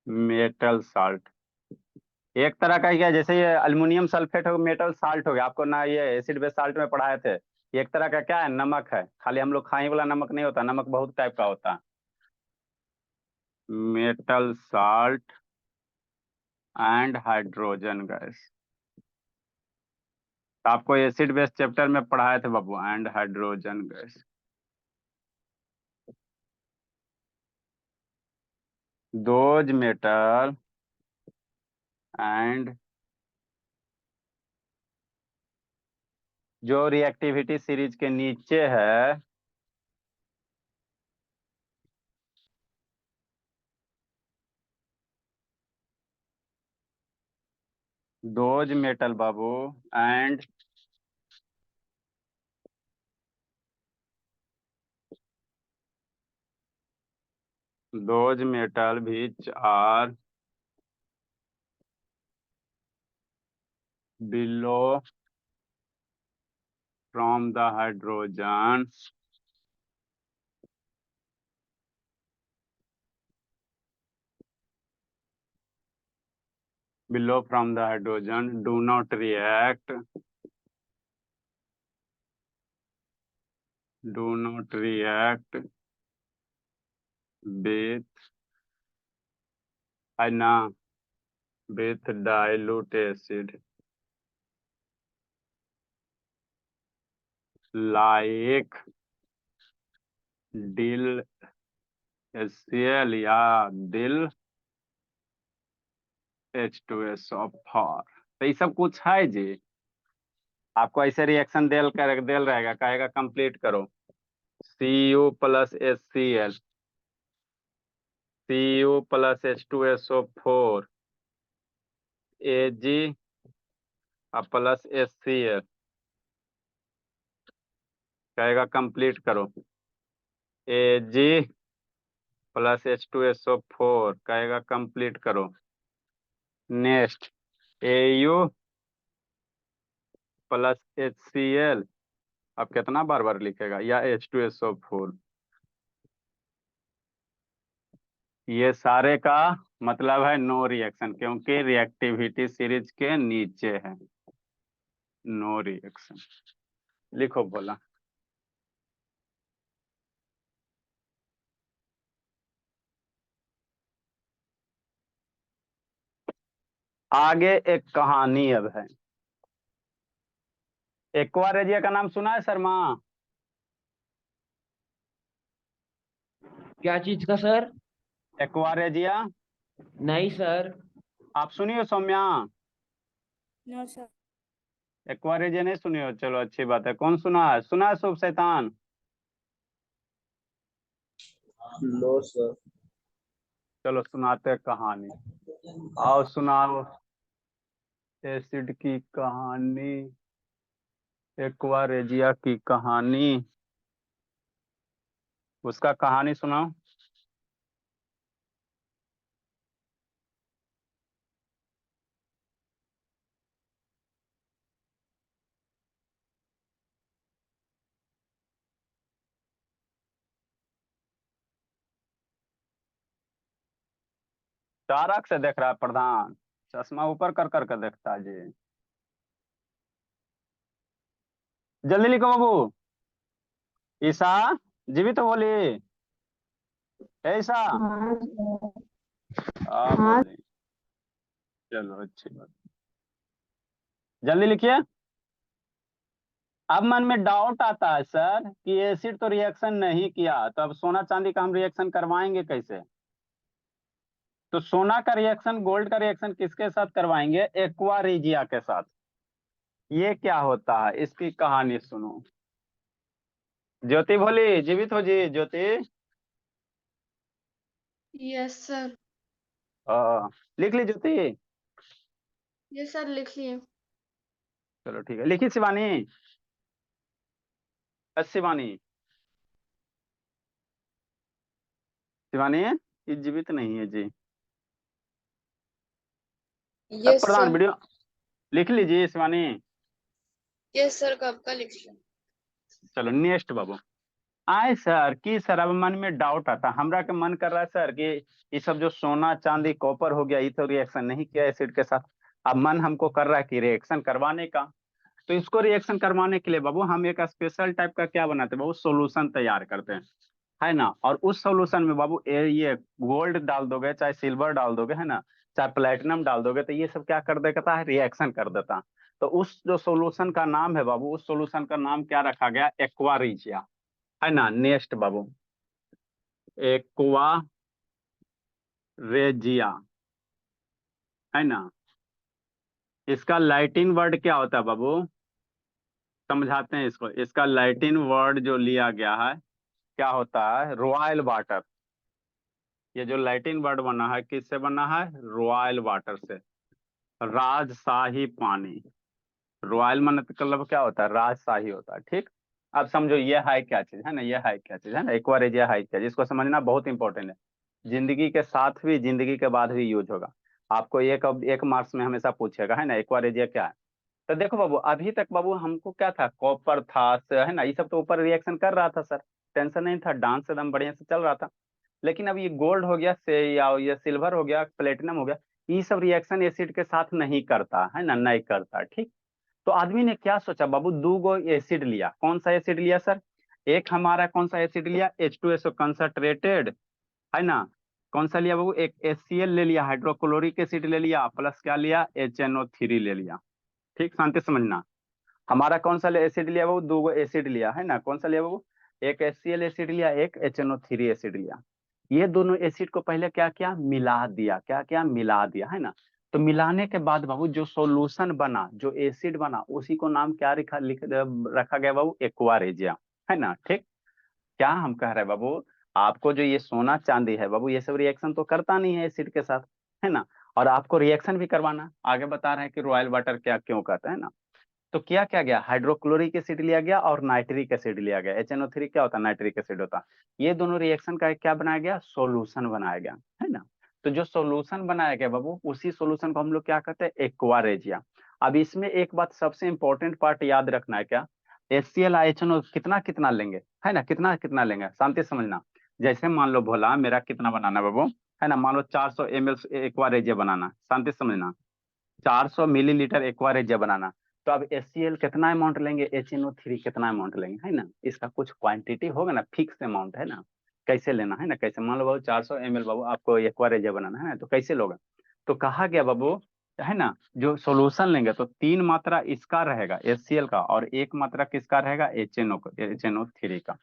मेटल साल्ट। एक तरह का क्या, जैसे ये अल्युमिनियम सल्फेट हो, मेटल साल्ट हो गया। आपको ना ये एसिड बेस साल्ट में पढ़ाए थे। एक तरह का क्या है, नमक है। खाली हम लोग खाने वाला नमक नहीं होता, नमक बहुत टाइप का होता है। Metal salt and hydrogen gas. आपको एसिड बेस चैप्टर में पढ़ाए थे बाबू, and hydrogen gas. Those metal and जो रिएक्टिविटी सीरीज के नीचे है, दोज मेटल बाबू and those metal which are below from the hydrogen below from the hydrogen do not react with with dilute acid like dill HCl या दिल H2SO4। तो ये सब कुछ है जी। आपको ऐसे रिएक्शन देल रहेगा, कहेगा कंप्लीट करो। Cu plus HCl, Cu plus H2SO4, Ag plus HCl, कहेगा कंप्लीट करो। Ag प्लस H2SO4 कहेगा कंप्लीट करो। नेक्स्ट Au प्लस HCl, अब कितना बार बार लिखेगा, या H2SO4। ये सारे का मतलब है नो रिएक्शन, क्योंकि रिएक्टिविटी सीरीज के नीचे है। नो रिएक्शन लिखो बोला। आगे एक कहानी अब है। एक्वारेजिया का नाम सुना है शर्मा? क्या चीज का सर? एक्वारेजिया नहीं सर। आप सुनिए सौम्या? No sir. एक्वारेजिया नहीं सुनी हो? चलो अच्छी बात है। कौन सुना है? सुना है शुभ शैतान? No sir. चलो सुनाते हैं कहानी। आओ सुनाओ एसिड की कहानी। एक्वा रेजिया की कहानी, उसका कहानी सुनाओ। चारक से देख रहा है प्रधान, चश्मा ऊपर कर करके देखता है जी। जल्दी लिखो बाबू। ईसा, जीवित हो बोली। ए ईसा, हाँ सर। हाँ बोली। चलो अच्छी बात, जल्दी लिखिए। अब मन में डाउट आता है सर कि एसिड तो रिएक्शन नहीं किया, तो अब सोना चांदी का हम रिएक्शन करवाएंगे कैसे? तो सोना का रिएक्शन, गोल्ड का रिएक्शन किसके साथ करवाएंगे? एक्वा रेजिया के साथ। ये क्या होता है, इसकी कहानी सुनो। ज्योति भोली, जीवित हो जी ज्योति। Yes sir. लिख ली ज्योति। यस सर, लिख लिए। चलो ठीक है, लिखी शिवानी। शिवानी, शिवानी ये जीवित नहीं है जी। यस प्रधान सर। वीडियो लिख लीजिए शिवानी। यस सर, कब का लिख लिया। चलो नेक्स्ट बाबू। आए सर कि सर अब मन में डाउट आता, हमरा के मन कर रहा है सर कि ये सब जो सोना चांदी कॉपर हो गया, ये तो रिएक्शन नहीं किया एसिड के साथ। अब मन हमको कर रहा है कि रिएक्शन करवाने का। तो इसको रिएक्शन करवाने के लिए बाबू हम एक स्पेशल टाइप का क्या बनाते हैं बाबू, सोल्यूशन तैयार करते हैं, है ना। और उस सोल्यूशन में बाबू ये गोल्ड डाल दोगे, चाहे सिल्वर डाल दोगे, है ना, चाहे प्लेटिनम डाल दोगे, तो ये सब क्या कर देता है, रिएक्शन कर देता। तो उस जो सोल्यूशन का नाम है बाबू, उस सोल्यूशन का नाम क्या रखा गया? एक्वा रेजिया, है ना। नेक्स्ट बाबू, एक्वा रेजिया, है ना। इसका लैटिन वर्ड क्या होता है बाबू? समझाते हैं इसको। इसका लैटिन वर्ड जो लिया गया है क्या होता है? Royal water. ये जो लैटिन वर्ड बना है किससे बना है? रॉयल वाटर से, राजशाही पानी। रॉयल मतलब क्या होता है? राजशाही होता है, ठीक। अब समझो ये है क्या चीज, है ना, ये है क्या चीज, है ना, एक्वा रेजिया है क्या, जिसको समझना बहुत इंपॉर्टेंट है। जिंदगी के साथ भी, जिंदगी के बाद भी यूज होगा। आपको एक मार्क्स में हमेशा पूछेगा, है ना, एक्वा रेजिया क्या है। तो देखो बाबू, अभी तक बाबू हमको क्या था, कॉपर था, है ना, ये सब तो ऊपर रिएक्शन कर रहा था सर, टेंशन नहीं था, डांस एकदम बढ़िया से चल रहा था। लेकिन अब ये गोल्ड हो गया से, या ये सिल्वर हो गया, प्लेटिनम हो गया, ये सब रिएक्शन एसिड के साथ नहीं करता, है ना, नहीं करता, ठीक। तो आदमी ने क्या सोचा बाबू, दो गो एसिड लिया। कौन सा एसिड लिया सर? एक हमारा कौन सा एसिड लिया? H2SO कंसंट्रेटेड, है ना। कौन सा लिया बाबू? एक HCl ले लिया, हाइड्रोक्लोरिक एसिड ले लिया, प्लस क्या लिया? HNO3 ले लिया, ठीक। शांति समझना। हमारा कौन सा एसिड लिया बाबू? दो गो एसिड लिया, है ना। कौन सा लिया बाबू? एक HCl एसिड लिया, एक HNO3 एसिड लिया। ये दोनों एसिड को पहले क्या किया? मिला दिया। क्या क्या? मिला दिया, है ना। तो मिलाने के बाद बाबू जो सॉल्यूशन बना, जो एसिड बना, उसी को नाम क्या रखा गया बाबू? एक्वा रेजिया, है ना, ठीक। क्या हम कह रहे हैं बाबू, आपको जो ये सोना चांदी है बाबू, ये सब रिएक्शन तो करता नहीं है एसिड के साथ, है ना। और आपको रिएक्शन भी करवाना, आगे बता रहे हैं कि रॉयल वाटर क्या क्यों कहते हैं ना। तो क्या क्या गया? हाइड्रोक्लोरिक एसिड लिया गया और नाइट्रिक एसिड लिया गया। HNO3 क्या होता है? नाइट्रिक एसिड होता है। ये दोनों रिएक्शन का क्या बनाया गया? सोल्यूशन बनाया गया, है ना। तो जो सोल्यूशन बनाया गया बाबू, उसी सोल्यूशन को हम लोग क्या कहते हैं? Aqua regia. अब इसमें एक बात सबसे इंपॉर्टेंट पार्ट याद रखना है, क्या? HCl HNO कितना कितना लेंगे, है ना, कितना कितना लेंगे, शांति समझना। जैसे मान लो भोला, मेरा कितना बनाना है बाबू, है ना, मान लो 400 ml एक्वा रेजिया बनाना, शांति समझना। 400 मिलीलीटर एक्वा रेजिया बनाना। तो अब HCl कितना अमाउंट लेंगे, HNO3 कितना अमाउंट लेंगे, है ना। इसका कुछ क्वांटिटी होगा ना, फिक्स अमाउंट, है ना। कैसे लेना है ना, कैसे, मान लो बाबू 400 ml बाबू आपको एक्वा रेजिया बनाना है ना, तो कैसे लोगे? तो कहा गया बाबू, है ना, जो सोल्यूशन लेंगे तो 3 मात्रा इसका रहेगा HCl का, और 1 मात्रा किसका रहेगा? HNO3 का।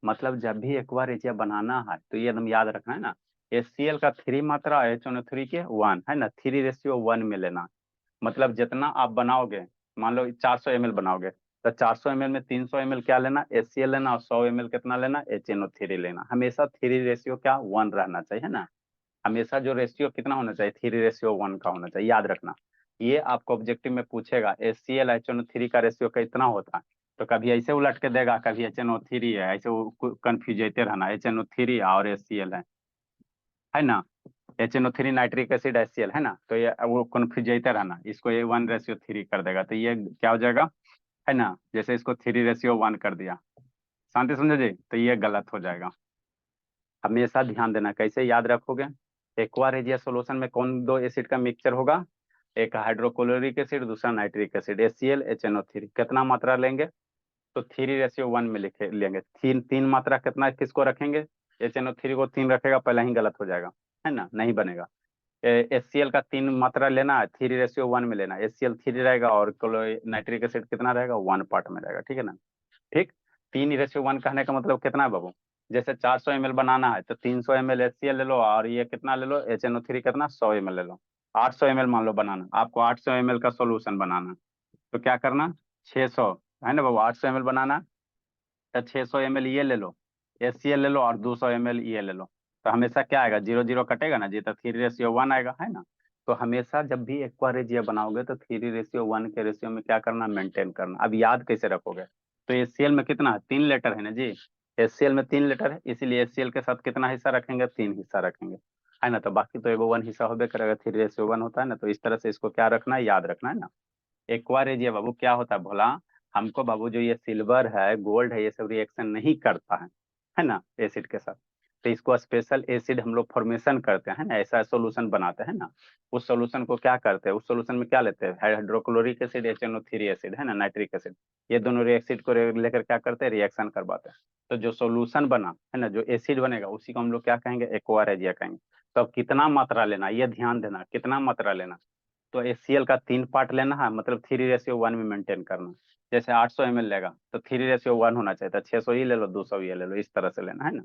मतलब जब भी एक्वा रेजिया बनाना है तो ये एकदम याद रखना है ना, HCl का 3 मात्रा, HNO3 के 1, है ना, 3:1 में लेना। मतलब जितना आप बनाओगे, मान लो 400 ml बनाओगे, तो 400 ml में 300 ml क्या लेना? HCl लेना, और 100 ml कितना लेना? HNO3 लेना। हमेशा 3:1 क्या? 1 रहना चाहिए, है ना। हमेशा जो रेशियो कितना होना चाहिए? 3:1 का होना चाहिए, याद रखना। ये आपको ऑब्जेक्टिव में पूछेगा HCl HNO3 का रेशियो कितना होता है, तो कभी ऐसे उलट के देगा, कभी HNO3 है, ऐसे कंफ्यूज होते रहना, HNO3 और HCl है ना, HNO3 नाइट्रिक एसिड HCl है ना, तो ये वो कंफ्यूज होते रहना, इसको ये 1:3 कर देगा, तो ये क्या हो जाएगा, है ना, जैसे इसको 3:1 कर दिया, शांति समझे जी, तो ये गलत हो जाएगा। हमेशा ध्यान देना, कैसे याद रखोगे, एक्वा रेजिया सोल्यूशन में कौन दो एसिड का मिक्सचर होगा, एक हाइड्रोक्लोरिक एसिड, दूसरा नाइट्रिक एसिड, HCl HNO3, कितना मात्रा लेंगे, तो 3:1 में लिखे लेंगे, तीन तीन मात्रा कितना किसको रखेंगे, HNO3 को 3 रखेगा, पहले ही गलत हो जाएगा, है ना, नहीं बनेगा। HCl का 3 मात्रा लेना है, 3:1 में लेना, HCl 3 रहेगा और नाइट्रिक एसिड कितना रहेगा, 1 पार्ट में रहेगा, ठीक है ना। ठीक, 3:1 कहने का मतलब कितना है बाबू, जैसे 400 ml बनाना है तो 300 ml HCl ले लो, और ये कितना ले लो, HNO3 कितना 100 ml ले लो, 800 ml मान लो बनाना, आपको 800 ml का सोल्यूशन बनाना, तो क्या करना, 600, है ना बाबू, 800 ml बनाना तो 600 ml ये ले लो, HCl ले लो, और 200 ml ये ले लो, तो हमेशा क्या आएगा, 0 0 कटेगा ना जी, तो 3:1 आएगा, है ना। तो हमेशा जब भी एक्वा रेजिया बनाओगे तो 3:1 के रेशियो में क्या करना, मेंटेन करना। अब याद कैसे रखोगे, तो HCl में कितना है, 3 लीटर है ना जी, HCl में 3 लीटर है, इसीलिए HCl के साथ कितना हिस्सा रखेंगे, 3 हिस्सा रखेंगे, है ना, तो बाकी तो एगो 1 हिस्सा होबे करेगा, 3:1 होता है ना, तो इस तरह से इसको क्या रखना है, याद रखना है ना। एक्वा रेजिया बाबू क्या होता है भोला, हमको बाबू जो ये सिल्वर है, गोल्ड है, ये सब रिएक्शन नहीं करता है ना, एसिड के साथ, तो इसको स्पेशल एसिड हम लोग फॉर्मेशन करते हैं ना, ऐसा सोल्यूशन बनाते हैं ना, उस सोल्यूशन को क्या करते हैं, उस सोल्यूशन में क्या लेते हैं, हाइड्रोक्लोरिक एसिड HNO3 एसिड, है ना, नाइट्रिक एसिड, ये दोनों एसिड को लेकर क्या करते हैं, रिएक्शन करवाते हैं, तो जो सोल्यूशन बना है ना, जो एसिड बनेगा उसी को हम लोग क्या कहेंगे, एक्वा रेजिया कहेंगे। तो अब कितना मात्रा लेना, ये ध्यान देना, कितना मात्रा लेना, तो HCl का 3 पार्ट लेना है, मतलब 3:1 में मेंटेन करना, जैसे 800 ml लेगा तो 3:1 होना चाहिए था, 600 ही ले लो, 200 ये ले लो, इस तरह से लेना है ना।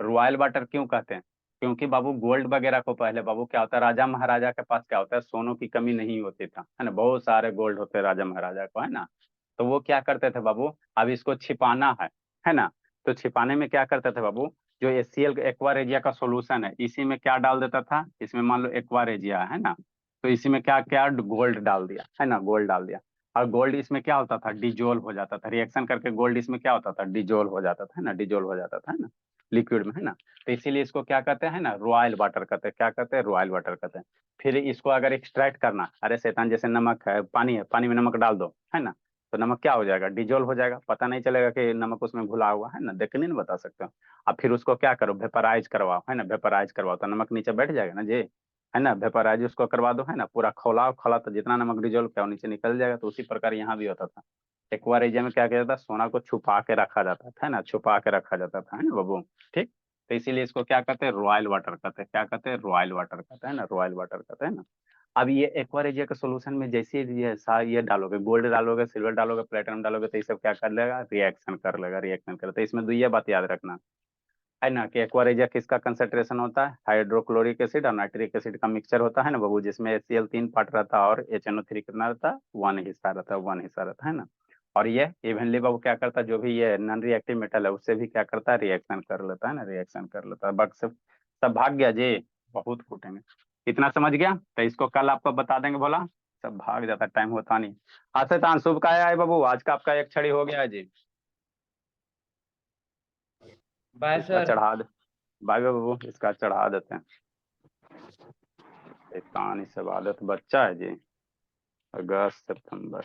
रॉयल वाटर क्यों कहते हैं, क्योंकि बाबू गोल्ड वगैरह को पहले बाबू क्या होता है, राजा महाराजा के पास क्या होता है, सोनों की कमी नहीं होती था, है ना, बहुत सारे गोल्ड होते राजा महाराजा को, है ना, तो वो क्या करते थे बाबू, अब इसको छिपाना है ना, तो छिपाने में क्या करते थे बाबू, जो HCl एक्वा रेजिया का सोल्यूशन है, इसी में क्या डाल देता था, इसमें मान लो एक्वा रेजिया है ना, तो इसी में क्या क्या गोल्ड डाल दिया, है ना, गोल्ड डाल दिया, और गोल्ड इसमें क्या होता था, डिजोल्व हो जाता था, रिएक्शन करके गोल्ड इसमें क्या होता था, डिजोल्व हो जाता था, है ना, डिजोल्व हो जाता था, है ना, लिक्विड में, है ना, तो इसीलिए इसको क्या कहते हैं ना, रॉयल वाटर कहते हैं, क्या कहते हैं, रॉयल वाटर कहते हैं। फिर इसको अगर एक्सट्रैक्ट करना, अरे शैतान, जैसे नमक है, पानी है, पानी में नमक डाल दो, है ना, तो नमक क्या हो जाएगा, डिजोल्व हो जाएगा, पता नहीं चलेगा कि नमक उसमें घुला हुआ है ना, देख के नहीं बता सकते हो। अब फिर उसको क्या करो, वेपराइज करवाओ, है ना, वेपराइज करवाओ तो नमक नीचे बैठ जाएगा ना जी, है ना, वेपराइज उसको करवा दो, है ना, पूरा खौलाओ, खौला तो जितना नमक डिजोल्व किया वो नीचे निकल जाएगा, तो उसी प्रकार यहाँ भी होता था। एक्वा रेजिया में क्या किया जाता था, सोना को छुपा के रखा जाता था, है ना, छुपा के रखा जाता था, है ना बाबू। ठीक, तो इसीलिए इसको क्या कहते हैं, रॉयल वाटर कहते हैं, क्या कहते हैं, रॉयल वाटर कहते हैं ना, रॉयल वाटर कहते हैं ना। अब ये एक्वा रेजिया के सोल्यूशन में जैसे ये डालोगे, गोल्ड डालोगे, सिल्वर डालोगे, प्लेटिनम डालोगे, तो ये सब क्या कर लेगा, रिएक्शन कर लेगा, रिएक्शन कर, तो इसमें दो ये बात याद रखना है ना, कि एक्वा रेजिया किसका कंसेंट्रेशन होता है, हाइड्रोक्लोरिक एसिड और नाइट्रिक एसिड का मिक्सचर होता है ना बाबू, जिसमें HCl 3 पार्ट रहता है और HNO3 कितना रहता है, 1 हिस्सा रहता है, 1 हिस्सा रहता है ना। और ये इवनली बाबू क्या करता है, जो भी ये नॉन रिएक्टिव मेटल है उससे भी क्या करता है, रिएक्शन कर लेता है ना, रिएक्शन कर लेता है, बट सब भाग गया जी, बहुत कूटेंगे। इतना समझ गया, तो इसको कल आपको बता देंगे, बोला सब भाग जाता, टाइम होता नहीं। हाँ शैतान, शुभ का है बाबू, आज का आपका एक छड़ी हो गया है जी, बाय इसका सर। चढ़ा दे, भाई बाबू इसका चढ़ा देते हैं, शैतान इस सब आदत बच्चा है जी, अगस्त सितंबर,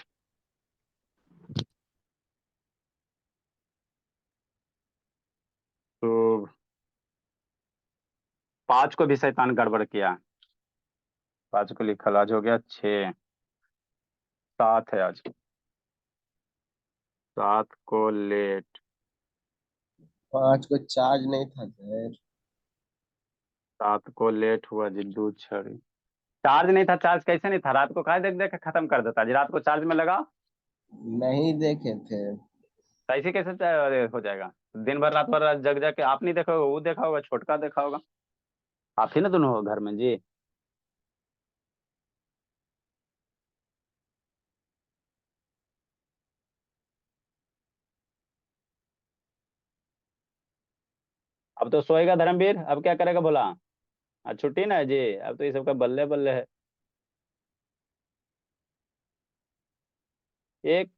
तो 5 को भी शैतान गड़बड़ किया, 5 को लिखल, आज हो गया 6, 7 है आज, 7 को लेट, 5 को चार्ज नहीं था सर। 7 को लेट हुआ जिद्दू छड़ी, चार्ज नहीं था, चार्ज कैसे नहीं था, रात को कहा देख देख के खत्म कर देता जी, रात को चार्ज में लगा, नहीं देखे थे। तो ऐसे कैसे हो जाएगा, दिन भर रात भर जग जग के, आप नहीं देखा होगा, वो देखा होगा, छोटका देखा होगा, आप ही ना दोनों हो घर में जी। अब तो सोएगा धर्मवीर, अब क्या करेगा बोला, आज छुट्टी ना है जी, अब तो ये सबका बल्ले बल्ले है। एक